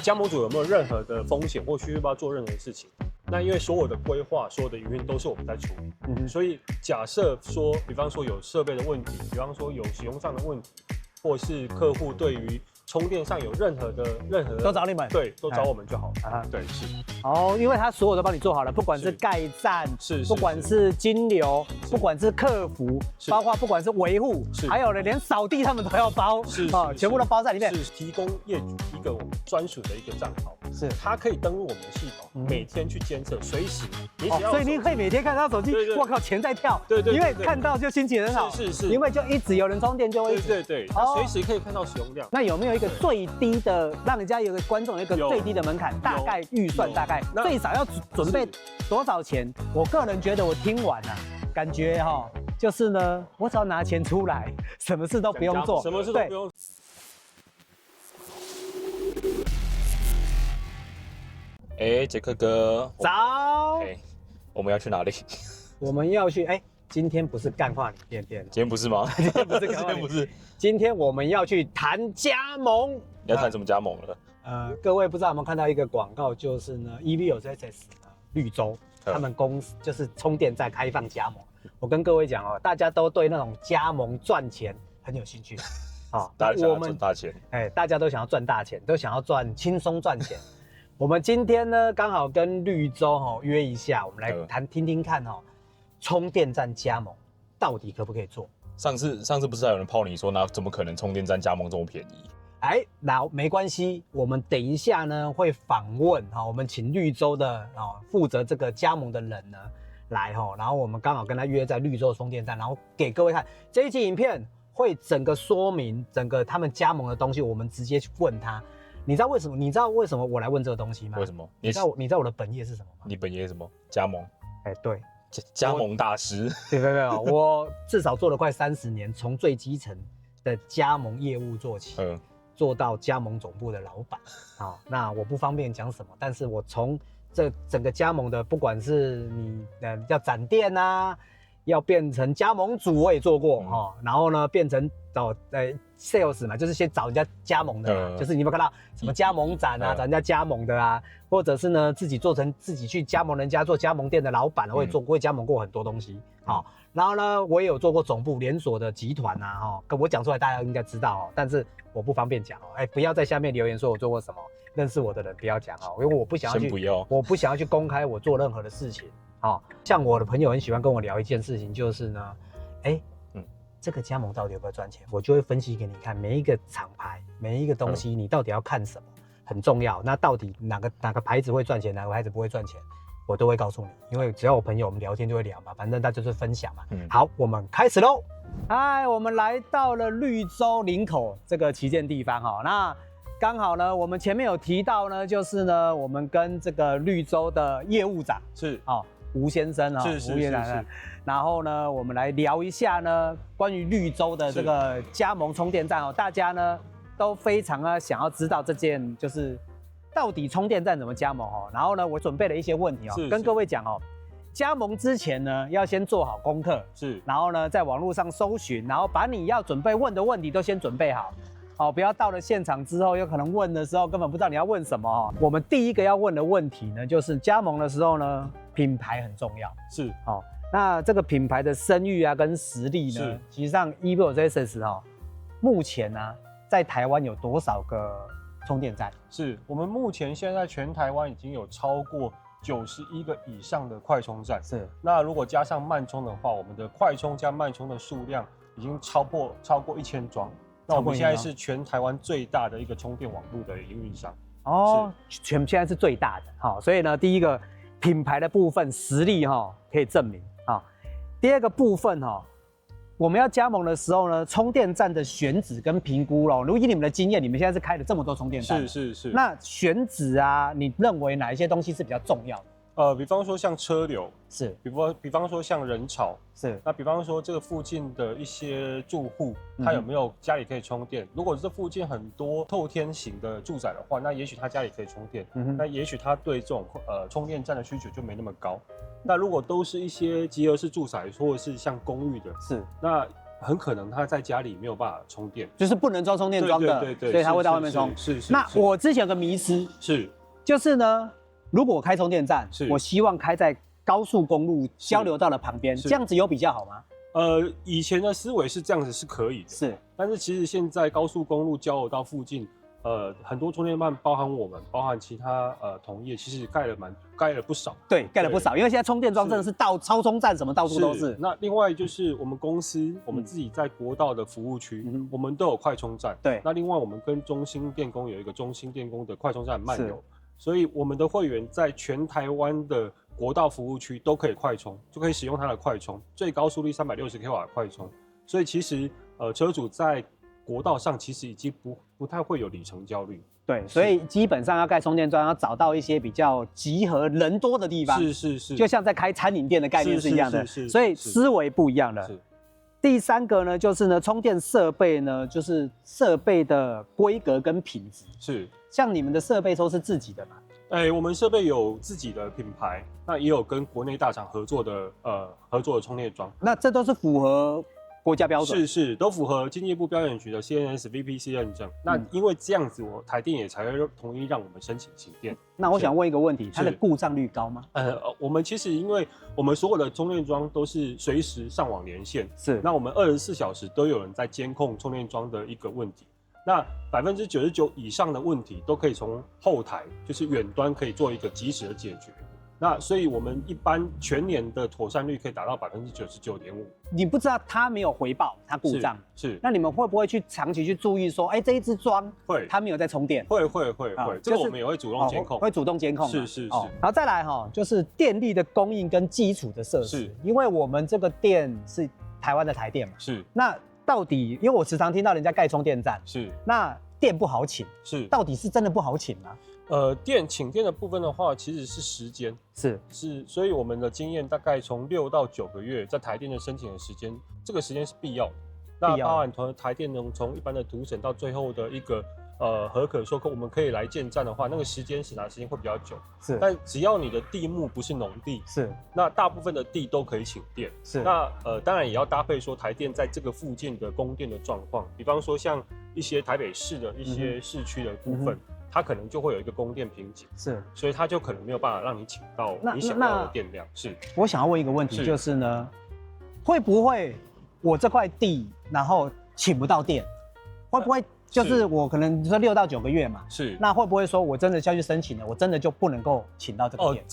加盟主有没有任何的风险，或需不要做任何事情？那因为所有的规划、所有的营运都是我们在处理，所以假设说，比方说有设备的问题，比方说有使用上的问题，或是客户对于充电上有任何的都找你们，对，都找我们就好了。对，是。哦，因为他所有都帮你做好了，不管是盖站，不管是金流，不管是客服，包括不管是维护，还有呢，连扫地他们都要包，全部都包在里面。是提供业主一个我们专属的一个账号，是它可以登录我们的系统，每天去监测，随时你只要，所以你可以每天看到手机，我靠，钱在跳，对，因为看到就心情很好，是，因为就一直有人充电就会，对，它随时可以看到使用量。那有没有一个最低的，让人家有个观众有一个最低的门槛，大概预算大概最少要准备多少钱？我个人觉得我听完啊，感觉就是呢，我只要拿钱出来，什么事都不用做，什么事都不用。杰克哥，早。我们要去哪里？我们要去今天不是干话你片，今天不是吗？今天不是干话不是，今天我们要去谈加盟。要谈什么加盟了？各位不知道有没有看到一个广告，就是呢 EVOSS 绿洲他们公司就是充电站开放加盟。我跟各位讲大家都对那种加盟赚钱很有兴趣，大家想要赚大钱，大家都想要赚大钱，都想要轻松赚钱。我们今天呢刚好跟绿洲约一下，我们来听听看充电站加盟到底可不可以做？上次不是还有人泡你说，那怎么可能充电站加盟这么便宜？那没关系，我们等一下呢会访问我们请绿洲的负责这个加盟的人呢来然后我们刚好跟他约在绿洲充电站，然后给各位看这一期影片，会整个说明整个他们加盟的东西，我们直接去问他。你知道为什么我来问这个东西吗？为什么？你知道我的本业是什么吗？你本业是什么？加盟。对，加盟大师。对，我至少做了快30年，从最基层的加盟业务做起，做到加盟总部的老板。那我不方便讲什么，但是我从这整个加盟的，不管是你要展店啊，要变成加盟主，我也做过然后呢变成sales 嘛，就是先找人家加盟的，就是你有没有看到什么加盟展啊，找人家加盟的啊，或者是呢自己做成自己去加盟人家做加盟店的老板，我也做过，加盟过很多东西。然后呢我也有做过总部连锁的集团啊，跟我讲出来大家应该知道但是我不方便讲不要在下面留言说我做过什么，认识我的人不要讲因为我不想要去公开我做任何的事情。像我的朋友很喜欢跟我聊一件事情，就是呢这个加盟到底有没有赚钱，我就会分析给你看，每一个厂牌每一个东西你到底要看什么很重要，那到底哪个牌子会赚钱，哪个牌子不会赚钱，我都会告诉你，因为只要我朋友我们聊天就会聊嘛，反正大家就是分享嘛。好，我们开始咯。我们来到了绿洲林口这个旗舰地方那刚好呢我们前面有提到呢，就是呢我们跟这个绿洲的业务长是吴先生吴业长，然后呢我们来聊一下呢关于绿洲的这个加盟充电站大家呢都非常想要知道这件就是到底充电站怎么加盟然后呢我准备了一些问题跟各位讲加盟之前呢要先做好功课，然后呢在网络上搜寻，然后把你要准备问的问题都先准备好不要到了现场之后有可能问的时候根本不知道你要问什么我们第一个要问的问题呢，就是加盟的时候呢品牌很重要，那这个品牌的声誉跟实力呢，其实上 EVOSS 目前在台湾有多少个充电站？我们目前现在全台湾已经有超过91个以上的快充站，那如果加上慢充的话，我们的快充加慢充的数量已经超过1000桩。那我们现在是全台湾最大的一个充电网络的营运商现在是最大的所以呢，第一个品牌的部分实力可以证明第二个部分我们要加盟的时候呢，充电站的选址跟评估如果以你们的经验，你们现在是开了这么多充电站，是。那选址你认为哪一些东西是比较重要的？比方说像车流比方说像人潮那比方说这个附近的一些住户，他有没有家里可以充电？如果这附近很多透天型的住宅的话，那也许他家里可以充电，那也许他对这种充电站的需求就没那么高。那如果都是一些集合式住宅或者是像公寓的，那很可能他在家里没有办法充电，就是不能装充电桩的，对，所以他会在外面充。是。那我之前有个迷思就是呢，如果我开充电站，我希望开在高速公路交流道的旁边，这样子有比较好吗？以前的思维是这样子是可以的，是，但是其实现在高速公路交流道附近，很多充电站，包含其他同业，其实盖了不少。对，盖了不少，因为现在充电桩真的是到超充站什么到处都是。那另外就是我们公司，我们自己在国道的服务区，我们都有快充站。对，那另外我们跟中兴电工有一个中兴电工的快充站漫游，所以我们的会员在全台湾的国道服务区都可以快充，就可以使用它的快充，最高速率360 kW 的快充。所以其实车主在国道上其实已经不太会有里程焦虑。对，所以基本上要盖充电桩，要找到一些比较集合人多的地方。是，就像在开餐饮店的概念是一样的。所以思维不一样了。第三个呢，就是呢，充电设备呢，就是设备的规格跟品质。是，像你们的设备都是自己的嘛？我们设备有自己的品牌，那也有跟国内大厂合作的充电桩。那这都是符合国家标准，是都符合经济部标准局的 CNS VPC 认证。那因为这样子，台电也才会同意让我们申请请电。那我想问一个问题，它的故障率高吗？我们其实因为我们所有的充电桩都是随时上网连线，是，那我们24小时都有人在监控充电桩的一个问题。那99%以上的问题都可以从后台，就是远端可以做一个及时的解决。那所以我们一般全年的妥善率可以达到99.5%。你不知道它没有回报，它故障是，那你们会不会去长期去注意说，这一支桩会它没有在充电？会，这个我们也会主动监控，会主动监控。是。好，再来就是电力的供应跟基础的设施，因为我们这个电是台湾的台电嘛，是。那到底，因为我时常听到人家盖充电站，是，那电不好请，是，到底是真的不好请吗？请电的部分的话，其实是时间，是，所以我们的经验大概从6到9个月，在台电的申请的时间，这个时间是必要的。那包含台电能从一般的图审到最后的一个核可说我们可以来建站的话，那个时间会比较久。是，但只要你的地目不是农地，是，那大部分的地都可以请电。是，那当然也要搭配说台电在这个附近的供电的状况，比方说像一些台北市的一些市区的部分。它可能就会有一个供电瓶颈，是，所以它就可能没有办法让你请到你想要的电量。是，我想要问一个问题，就是呢，会不会我这块地然后请不到电，会不会就是我可能说6到9个月嘛？是，那会不会说我真的下去申请了，我真的就不能够请到这个电？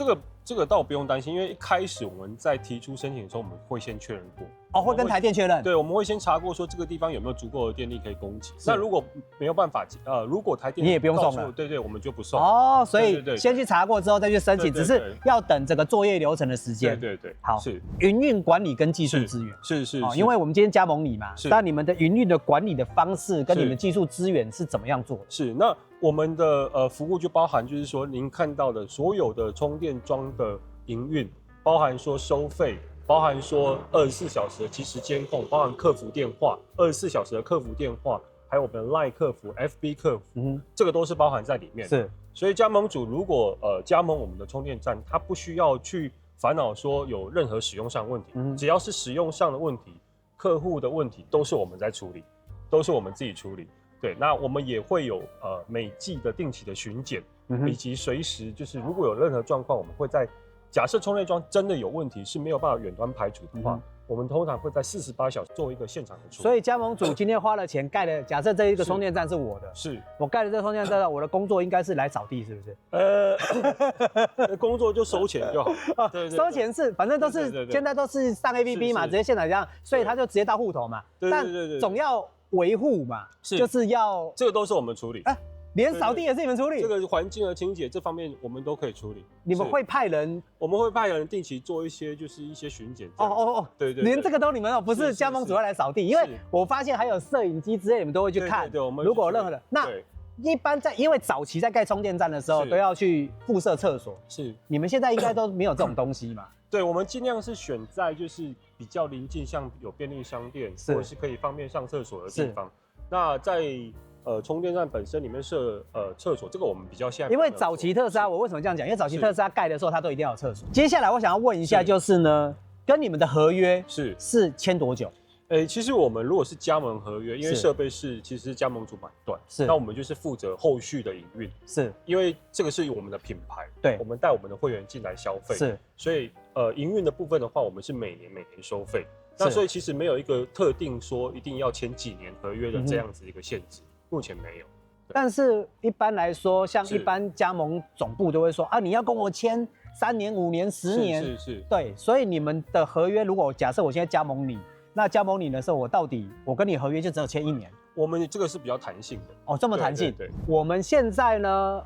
这个倒不用担心，因为一开始我们在提出申请的时候，我们会先确认过。会跟台电确认。对，我们会先查过说这个地方有没有足够的电力可以供给。那如果没有办法，如果台电你也不用送了，对，我们就不送。所以先去查过之后再去申请，只是要等整个作业流程的时间。对，好，是营运管理跟技术资源是，因为我们今天加盟你嘛，那你们的营运的管理的方式跟你们技术资源是怎么样做的？是，那我们的服务就包含就是说您看到的所有的充电桩的营运，包含说收费。包含说24小时的即时监控，包含客服电话，24小时的客服电话，还有我们的 LINE 客服、FB 客服，这个都是包含在里面。是，所以加盟主如果加盟我们的充电站，他不需要去烦恼说有任何使用上的问题，只要是使用上的问题、客户的问题，都是我们在处理，都是我们自己处理。对，那我们也会有每季的定期的巡检，以及随时就是如果有任何状况，我们会在。假设充电桩真的有问题，是没有办法远端排除的话，我们通常会在48小时做一个现场的处理。所以加盟主今天花了钱盖的，假设这一个充电站是我的，是我盖的这个充电站，我的工作应该是来扫地，是不是？工作就收钱就好。对，收钱是反正都是现在都是上 APP 嘛，直接现场这样，所以他就直接到户头嘛。但总要维护嘛，就是要这个都是我们处理。连扫地也是你们处理，这个环境的清洁这方面我们都可以处理。你们会派人？我们会派人定期做一些巡检。对，连这个都你们不是加盟主要来扫地，因为我发现还有摄影机之类，你们都会去看。对，我们如果有任何的那一般因为早期在盖充电站的时候都要去附设厕所，是你们现在应该都没有这种东西嘛？对，我们尽量是选在就是比较临近像有便利商店或者是可以方便上厕所的地方。那在充电站本身里面设厕所，这个我们比较现在。因为早期特斯拉，我为什么这样讲？因为早期特斯拉盖的时候，它都一定要有厕所。接下来我想要问一下，就是呢，跟你们的合约是签多久？其实我们如果是加盟合约，因为设备其实是加盟主买断，那我们就是负责后续的营运，因为这个是我们的品牌，对，我们带我们的会员进来消费，所以营运的部分的话，我们是每年收费，那所以其实没有一个特定说一定要签几年合约的这样子一个限制，目前没有。但是一般来说，像一般加盟总部都会说啊，你要跟我签3年、5年、10年，对，所以你们的合约，如果假设我现在加盟你，那加盟你的时候，我跟你合约就只有签1年。我们这个是比较弹性的哦，这么弹性。对，我们现在呢，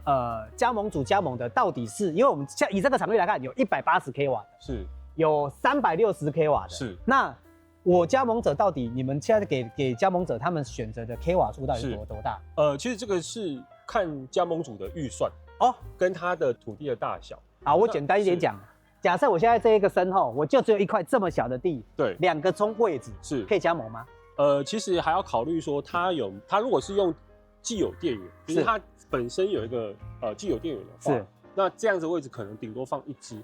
加盟主加盟的到底是，因为我们以这个场域来看，有180 kW 的，有360 kW 的，那我加盟者到底，你们现在给加盟者他们选择的 k 瓦数到底是多大？其实这个是看加盟主的预算哦，跟他的土地的大小。好，我简单一点讲，假设我现在这一个身后，我就只有一块这么小的地，对，2个冲柜子可以加盟吗？其实还要考虑说，他如果是用既有电源，就是它本身有一个既有电源的话，那这样子的位置可能顶多放1支。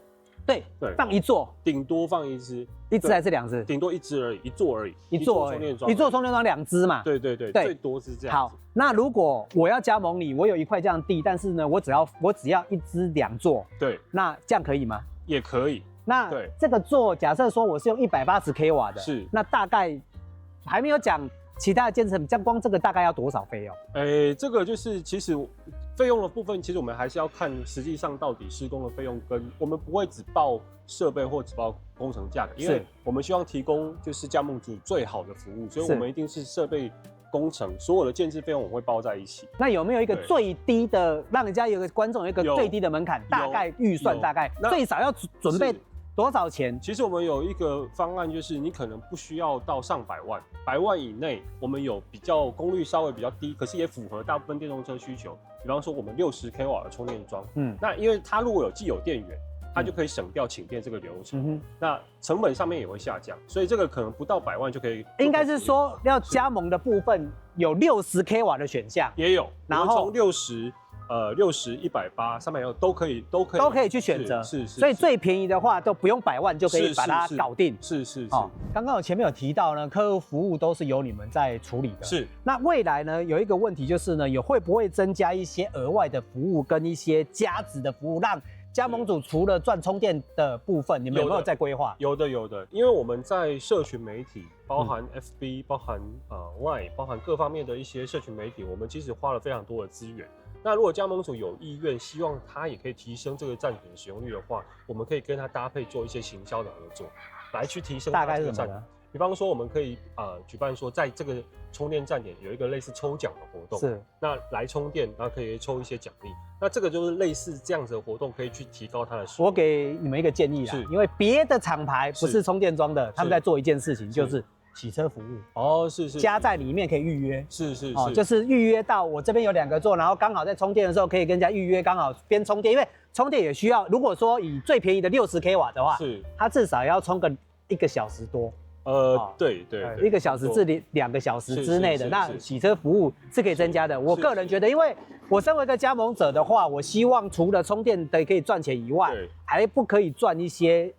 对，放1座，顶多放1支，1支还是2支？顶多1支而已，1座而已，1座充电桩，1座充电桩2支嘛。对，最多是这样。好，那如果我要加盟你，我有一块这样地，但是呢，我只要1支2座，对，那这样可以吗？也可以。那这个座，假设说我是用180 kW 的，那大概还没有讲其他的建设，这样光这个大概要多少费用？这个就是其实费用的部分，其实我们还是要看实际上到底施工的费用，跟我们不会只报设备或只报工程价格，因为我们希望提供就是加盟主最好的服务，所以我们一定是设备工程所有的建制费用我们会包在一起。那有没有一个最低的，让人家有个观众有一个最低的门槛，大概预算大概最少要准备多少钱？其实我们有一个方案，就是你可能不需要到上百万，100万以内，我们有比较功率稍微比较低，可是也符合大部分电动车需求。比方说我们60 kW 的充电桩，那因为它如果有既有电源，它就可以省掉请电这个流程，那成本上面也会下降，所以这个可能不到100万就可以。应该是说要加盟的部分有60 kW 的选项，也有，然后从60、180、360都可以去选择，所以最便宜的话都不用100万就可以把它搞定。是。刚刚前面有提到呢，客户服务都是由你们在处理的。是。那未来呢，有一个问题就是呢，会不会增加一些额外的服务跟一些加值的服务，让加盟主除了赚充电的部分，你们有没有在规划？有的，因为我们在社群媒体，包含 FB， 包含Line， 包含各方面的一些社群媒体，我们其实花了非常多的资源。那如果加盟主有意愿，希望他也可以提升这个站点的使用率的话，我们可以跟他搭配做一些行销的合作，来去提升大概是什么呢？比方说，我们可以举办说，在这个充电站点有一个类似抽奖的活动，是那来充电，然后可以抽一些奖励。那这个就是类似这样子的活动，可以去提高它的使用。我给你们一个建议啦，因为别的厂牌不是充电桩的，他们在做一件事情，就是洗车服务哦，加在里面可以预约，就是预约到我这边有2个座，然后刚好在充电的时候可以跟人家预约，刚好边充电，因为充电也需要，如果说以最便宜的60 kW 的话，它至少要充个1个小时多。对，1个小时至2个小时之内的，那洗车服务是可以增加的。我个人觉得，因为我身为一个加盟者的话，我希望除了充电的可以赚钱以外，还不可以赚一些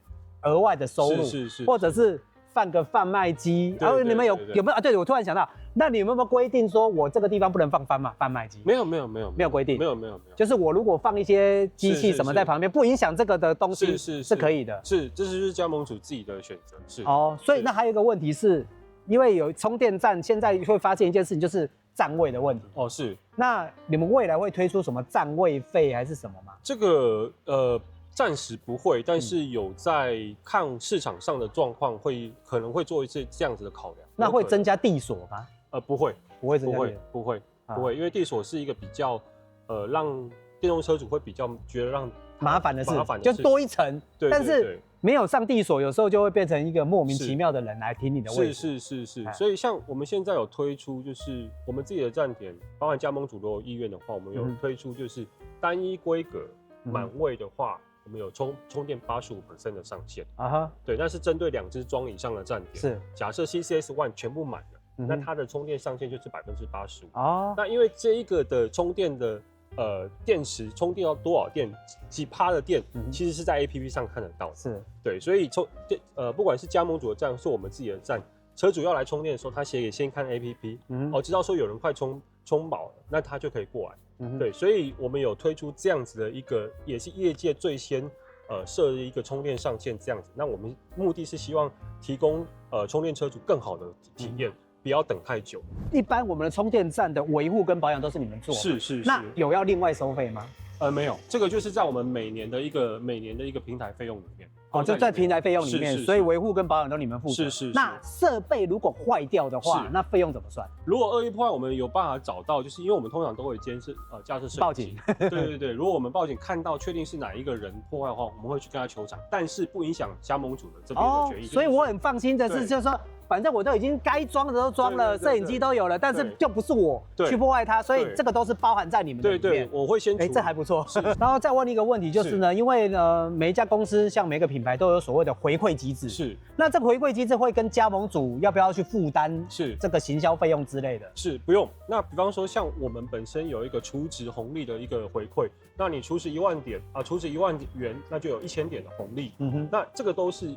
额外的收入，或者是放个贩卖机。然后你们有没有啊？对，我突然想到，那你们有没有规定说我这个地方不能放贩卖机？没有规定，没有。就是我如果放一些机器什么在旁边，不影响这个的东西，是可以的。这就是加盟主自己的选择。是哦，所以那还有一个问题是，因为有充电站，现在会发现一件事情，就是占位的问题。哦，是。那你们未来会推出什么占位费还是什么吗？这个暂时不会，但是有在看市场上的状况，可能会做一些这样子的考量。那会增加地锁吗？不会增加，不会，因为地锁是一个比较让电动车主会比较觉得让麻烦的事，就多一层。对，但是没有上地锁，有时候就会变成一个莫名其妙的人来停你的位置。是。所以像我们现在有推出，就是我们自己的站点，包含加盟主如果有意愿的话，我们有推出就是单一规格满位的话。我们有充电85% 的上限对，那是针对2支装以上的站点。是，假设 CCS One 全部满了，那它的充电上限就是85%。哦，那因为这一个的充电的电池充电要多少电，几趴的电，其实是在 APP 上看得到。是，对，所以不管是加盟主的站，是我们自己的站，车主要来充电的时候，他先看 APP，知道说有人快充饱了，那他就可以过来。对，所以我们有推出这样子的一个，也是业界最先设一个充电上限这样子。那我们目的是希望提供充电车主更好的体验。不要等太久。一般我们的充电站的维护跟保养都是你们做，是。那有要另外收费吗？没有，这个就是在我们每年的一个平台费用里面。就在平台费用里面，所以维护跟保养都你们负责。是。那设备如果坏掉的话，那费用怎么算？如果恶意破坏，我们有办法找到，就是因为我们通常都会监视驾驶摄影机报警。对。如果我们报警看到确定是哪一个人破坏的话，我们会去跟他求偿，但是不影响加盟主的这边的权益。所以我很放心的是，就是说。反正我都已经该装的都装了，摄影机都有了，但是就不是我去破坏它，所以这个都是包含在你们的里面。对，我会先。这还不错。然后再问一个问题，就是呢，因为呢每一家公司像每个品牌都有所谓的回馈机制，是。那这个回馈机制会跟加盟主要不要去负担这个行销费用之类的？是不用。那比方说像我们本身有一个储值红利的一个回馈，那你储值1万点储值1万元，那就有1000点的红利。那这个都是。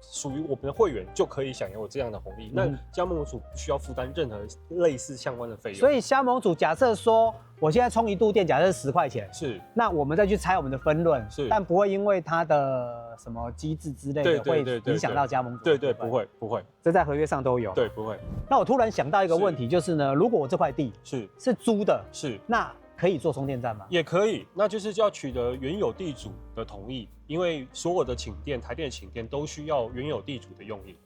属于我们的会员就可以享有这样的红利，那加盟主不需要负担任何类似相关的费用。所以加盟主假设说，我现在充1度电，假设10块钱，是，那我们再去拆我们的分润，是，但不会因为它的什么机制之类的会影响到加盟主。对，不会，这在合约上都有。对，不会。那我突然想到一个问题，就是呢，如果我这块地是租的，是，那可以做充电站吗？也可以，那就是要取得原有地主的同意，因为所有的请电、台电的请电都需要原有地主的用意。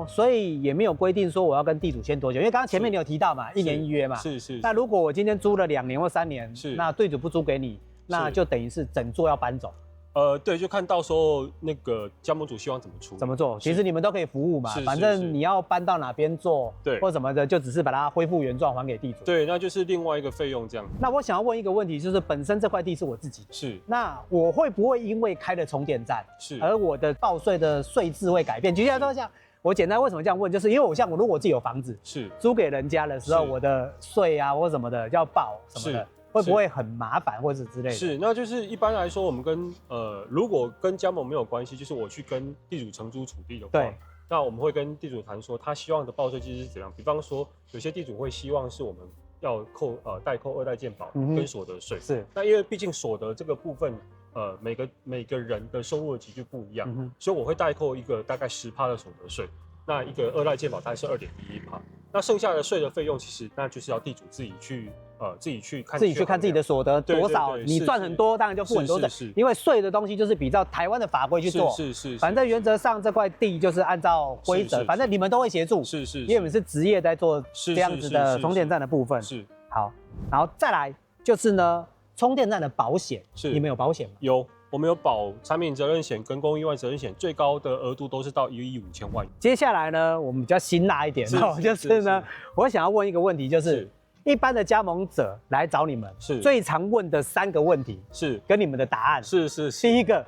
所以也没有规定说我要跟地主签多久，因为刚刚前面你有提到嘛，1年1约嘛。是。那如果我今天租了2年或3年，那地主不租给你，那就等于是整座要搬走。对，就看到时候那个加盟主希望怎么处理，怎么做，其实你们都可以服务嘛，反正你要搬到哪边做，对，或什么的，就只是把它恢复原状还给地主。对，那就是另外一个费用这样。那我想要问一个问题，就是本身这块地是我自己的，是，那我会不会因为开了充电站，而我的报税的税制会改变？举例来说，像我简单为什么这样问，就是因为我如果我自己有房子，租给人家的时候，我的税啊或什么的要报什么的。会不会很麻烦或者之类的？是，那就是一般来说，我们跟如果跟加盟没有关系，就是我去跟地主承租土地的话，那我们会跟地主谈说，他希望的报税机制是怎样。比方说，有些地主会希望是我们要代扣2代健保跟所得税。是，那因为毕竟所得这个部分，每个人的收入的集聚不一样，所以我会代扣一个大概10%的所得税。那一个2代健保大概是2.11%，那剩下的税的费用其实那就是要地主自己去看自己的所得多少，你赚很多当然就付很多的，因为税的东西就是比照台湾的法规去做，是，反正原则上这块地就是按照规则，反正你们都会协助，是，因为你们是职业在做这样子的充电站的部分，是好，然后再来就是呢，充电站的保险，你们有保险吗？有。我们有保产品责任险跟公益意外责任险，最高的额度都是到1亿5千万元。接下来呢，我们比较辛辣一点，就是呢，我想要问一个问题，就是一般的加盟者来找你们，最常问的3个问题，跟你们的答案是。第一个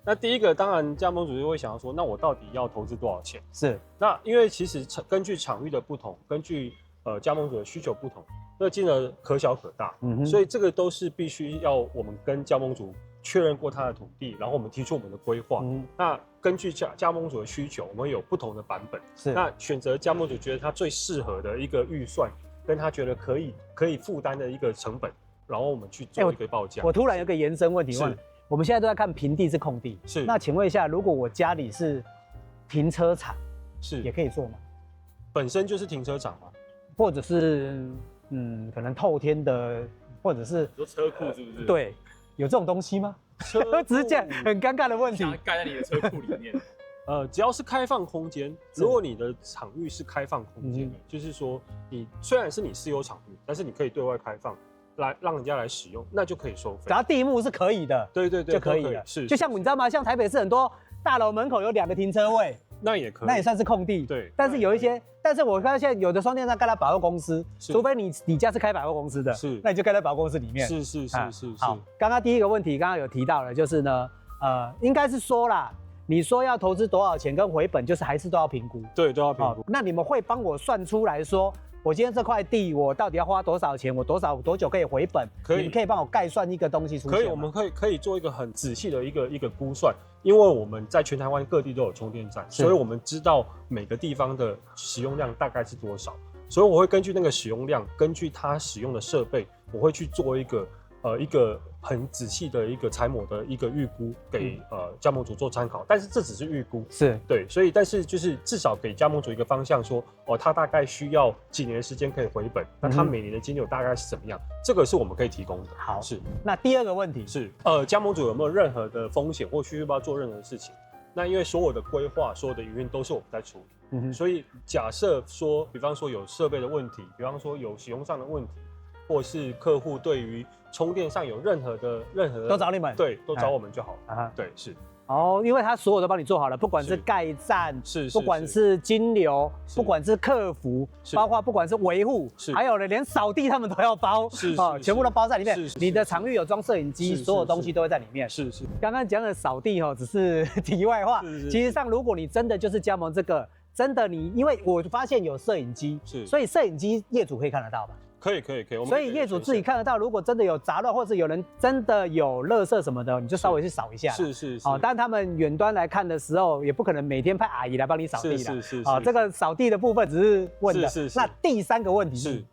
那第一个当然加盟主就会想要说，那我到底要投资多少钱？那因为其实根据场域的不同，根据加盟主的需求不同，那金额可小可大，所以这个都是必须要我们跟加盟主确认过他的土地，然后我们提出我们的规划。那根据加盟主的需求，我们有不同的版本。那选择加盟主觉得他最适合的一个预算，跟他觉得可以负担的一个成本，然后我们去做一个报价。我突然有个延伸问题问，我们现在都在看平地是空地，那请问一下，如果我家里是停车场，也可以做吗？本身就是停车场吗？或者是可能透天的，或者是说车库是不是？对。有这种东西吗？只是这样很尴尬的问题。盖在你的车库里面。只要是开放空间，如果你的场域是开放空间的，就是说你虽然是你私有场域，但是你可以对外开放，来让人家来使用，那就可以收费。只要地目是可以的，对，就可以了。是，就像你知道吗？像台北市很多大楼门口有2个停车位。那也可以，那也算是空地。对，但是有一些，但是我发现有的充电站盖在百货公司，除非你家是开百货公司的，那你就盖在百货公司里面。是。好，刚刚第一个问题刚刚有提到了，就是呢，应该是说啦，你说要投资多少钱跟回本，就是还是都要评估。对，都要评估。那你们会帮我算出来说，我今天这块地我到底要花多少钱，我多久可以回本？可以，你们可以帮我概算一个东西出现吗？可以，我们可以做一个很仔细的一个估算，因为我们在全台湾各地都有充电站，所以我们知道每个地方的使用量大概是多少，所以我会根据那个使用量，根据它使用的设备，我会去做一个很仔细的一个采模的一个预估给加盟主做参考，但是这只是预估，是对，所以但是就是至少给加盟主一个方向说，他大概需要几年的时间可以回本，那他每年的金流大概是怎么样，这个是我们可以提供的。好，是。那第二个问题是加盟主有没有任何的风险或需不需要做任何事情？那因为所有的规划、所有的营运都是我们在处理，所以假设说，比方说有设备的问题，比方说有使用上的问题，或是客户对于充电上有任何的都找你们，对，都找我们就好了。对，是。哦，因为他所有都帮你做好了，不管是盖站，不管是金流，不管是客服，包括不管是维护，还有呢，连扫地他们都要包，全部都包在里面。你的场域有装摄影机，所有东西都会在里面。是。刚刚讲的扫地只是题外话，其实上如果你真的就是加盟这个，真的因为我发现有摄影机，所以摄影机业主可以看得到吧？可以，所以业主自己看得到，如果真的有杂乱，或者有人真的有垃圾什么的，你就稍微去扫一下。是。但他们远端来看的时候，也不可能每天派阿姨来帮你扫地啦。是。这个扫地的部分只是问的。是。那第三个问题是，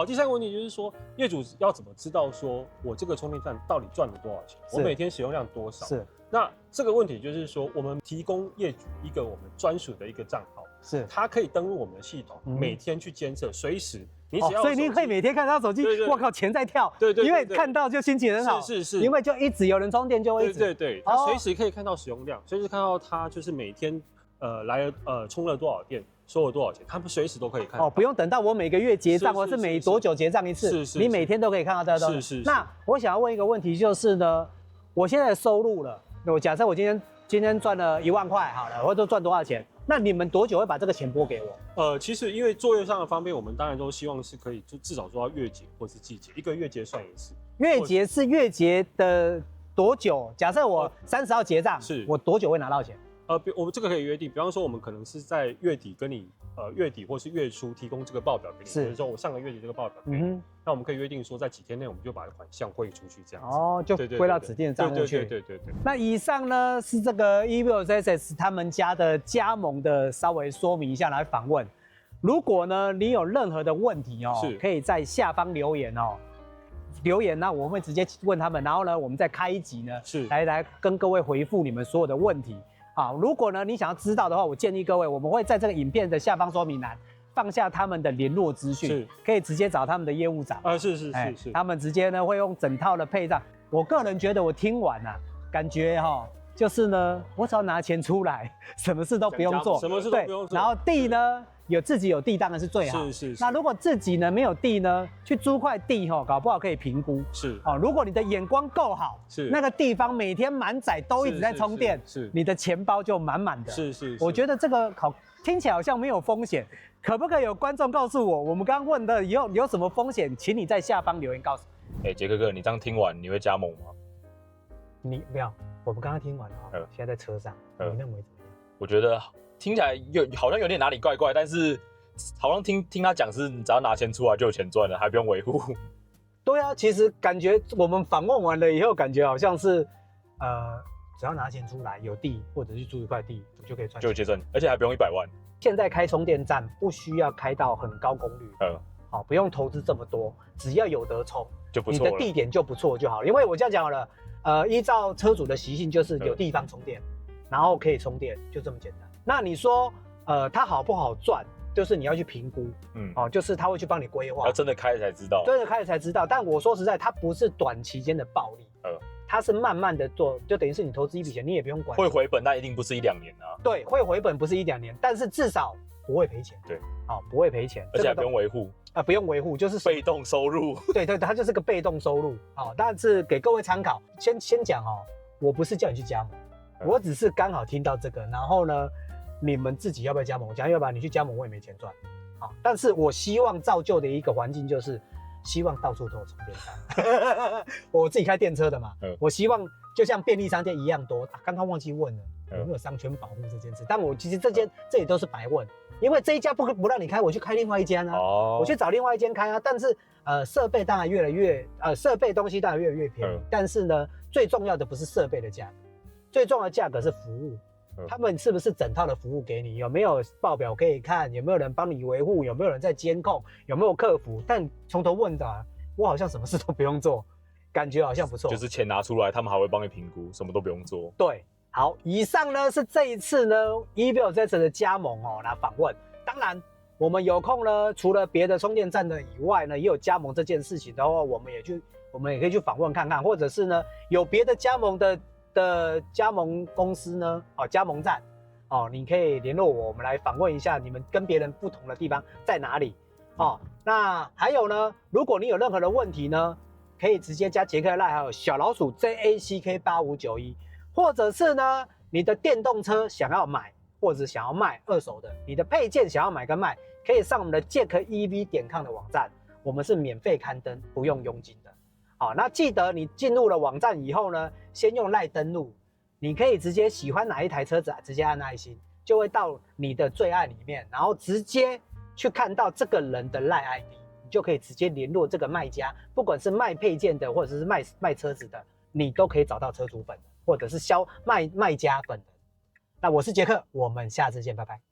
第三个问题就是说，业主要怎么知道说我这个充电站到底赚了多少钱？我每天使用量多少？是。那这个问题就是说，我们提供业主一个我们专属的一个账号，是，他可以登录我们的系统，每天去监测，随时。所以你可以每天看到手机，我靠，钱在跳，对，因为看到就心情很好，是，因为就一直有人充电就会一直，对，他随时可以看到使用量，随时看到他就是每天充了多少电，收了多少钱，他们随时都可以看到。不用等到我每个月结账，或是每多久结账一次，你每天都可以看到这个东西。那我想要问一个问题，就是呢，我现在的收入了，我假设我今天赚了1万块好了，或者赚多少钱？那你们多久会把这个钱拨给我？其实因为作业上的方面，我们当然都希望是可以就至少做到月结或是季结，一个月结算一次。月结是月结的多久？假设我30号结账，我多久会拿到钱？我们这个可以约定，比方说我们可能是在月底跟你月底或是月初提供这个报表给你，比如说我上个月底这个报表给你，那我们可以约定说在几天内我们就把款项汇出去这样子。就归到指定的账户去。对。那以上呢是这个 EVOSS 他们家的加盟的稍微说明一下来访问。如果呢你有任何的问题可以在下方留言留言，那我们会直接问他们，然后呢我们再开一集呢来跟各位回复你们所有的问题。如果呢你想要知道的话，我建议各位，我们会在这个影片的下方说明栏放下他们的联络资讯，可以直接找他们的业务长。是，他们直接呢会用整套的配上。我个人觉得我听完感觉就是呢，我只要拿钱出来，什么事都不用做，什么事都不用做。然后地呢自己有地当然是最好。是。那如果自己呢没有地呢，去租块地搞不好可以评估。如果你的眼光够好，那个地方每天满载都一直在充电，你的钱包就满满的。是。我觉得这个听起来好像没有风险，可不可以有观众告诉我，我们刚刚问的有什么风险？请你在下方留言告诉我。杰哥哥，你这样听完你会加盟吗？你不要，我们刚刚听完现在在车上，你认为怎么样？我觉得听起来好像有点哪里怪怪，但是好像听他讲是，你只要拿钱出来就有钱赚了，还不用维护。对啊，其实感觉我们访问完了以后，感觉好像是只要拿钱出来，有地或者是租一块地，我就可以赚钱，就有结算，而且还不用100万。现在开充电站不需要开到很高功率，不用投资这么多，只要有得充就不错了，你的地点就不错就好了。因为我这样讲好了，依照车主的习性，就是有地方充电，然后可以充电，就这么简单。那你说，它好不好赚？就是你要去评估，就是他会去帮你规划，要真的开了才知道，真的开了才知道。但我说实在，它不是短期间的暴利，它是慢慢的做，就等于是你投资一笔钱，你也不用管，会回本，那一定不是1-2年啊。对，会回本不是1-2年，但是至少不会赔钱。对，不会赔钱，而且还不用维护不用维护，就是被动收入。对，它就是个被动收入。但是给各位参考，先讲我不是叫你去加盟，我只是刚好听到这个，然后呢，你们自己要不要加盟？我讲要不然你去加盟，我也没钱赚。但是我希望造就的一个环境就是，希望到处都有充电站。我自己开电车的嘛，我希望就像便利商店一样多。刚刚忘记问了，有没有商圈保护这件事？但我其实这里都是白问，因为这一家不让你开，我去开另外一间啊，我去找另外一间开啊。但是设备当然越来越设备东西当然越来越便宜，但是呢，最重要的不是设备的价格，最重要的价格是服务。他们是不是整套的服务给你？有没有报表可以看？有没有人帮你维护？有没有人在监控？有没有客服？但从头问到我好像什么事都不用做，感觉好像不错。就是钱拿出来，他们还会帮你评估，什么都不用做。对，好，以上呢是这一次呢 eView 这次的加盟来访问。当然，我们有空呢，除了别的充电站的以外呢，也有加盟这件事情的话，我们也可以去访问看看，或者是呢有别的加盟的加盟公司呢，加盟站，你可以联络我们来访问一下你们跟别人不同的地方在哪里，那还有呢，如果你有任何的问题呢，可以直接加杰克的 LINE， 还有小老鼠 JACK8591，或者是呢，你的电动车想要买或者想要卖二手的，你的配件想要买跟卖，可以上我们的 jackev.com 的网站，我们是免费刊登，不用佣金的。好，那记得你进入了网站以后呢，先用 LINE 登录，你可以直接喜欢哪一台车子，直接按爱心，就会到你的最爱里面，然后直接去看到这个人的 LINE ID， 你就可以直接联络这个卖家，不管是卖配件的或者是卖车子的，你都可以找到车主本人，或者是卖家本人。那我是杰克，我们下次见，拜拜。